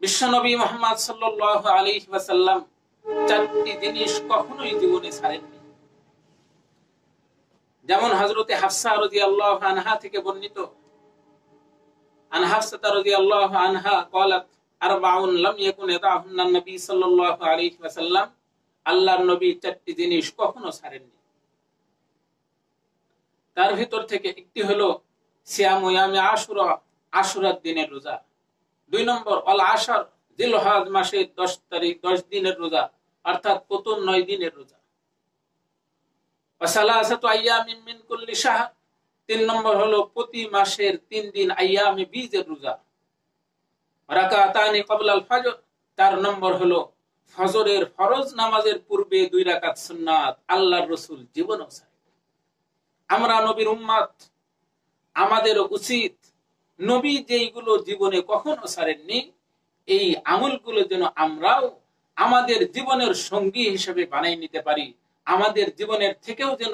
বিশ্বনবী মুহাম্মদ সাল্লাল্লাহু আলাইহি ওয়াসাল্লাম চারটি জিনিস কখনোই জীবনে ছাড়েননি। যেমন হযরতে হাফসা রাদিয়াল্লাহু আনহা থেকে বর্ণিত, আন হাফসা রাদিয়াল্লাহু আনহা قالت আরবাউন লাম ইয়াকুন ইয়াদাহুন্না নবী সাল্লাল্লাহু আলাইহি ওয়াসাল্লাম, আল্লাহর নবী চারটি জিনিস কখনো ছাড়েননি। তার ভিতর থেকে একটি হলো সিয়াম ইয়ামে আশুরা, আশুরার দিনের রোজা। 2 নম্বর আল আশর, জিলহজ মাসের 10 তারিখ 10 দিনের রোজা, অর্থাৎ প্রথম 9 দিনের রোজা। ওয়াসালাসাতু আইয়ামিন মিন কুল্লি শাহর, 3 নম্বর হলো প্রতি মাসের 3 দিন আইয়ামে বীজের রোজা। রাকাতানি ক্বাবলা আল ফজর, 4 নম্বর হলো ফজরের ফরজ নামাজের পূর্বে 2 রাকাত সুন্নাত আল্লাহর রাসূল জীবনও ছাড়েন। আমরা নবীর উম্মত, আমাদের উচিত নবী যেইগুলো জীবনে কখনো ছাড়েননি এই আমলগুলো যেন আমরাও আমাদের জীবনের সঙ্গী হিসেবে বানাই নিতে পারি, আমাদের জীবনের থেকেও যেন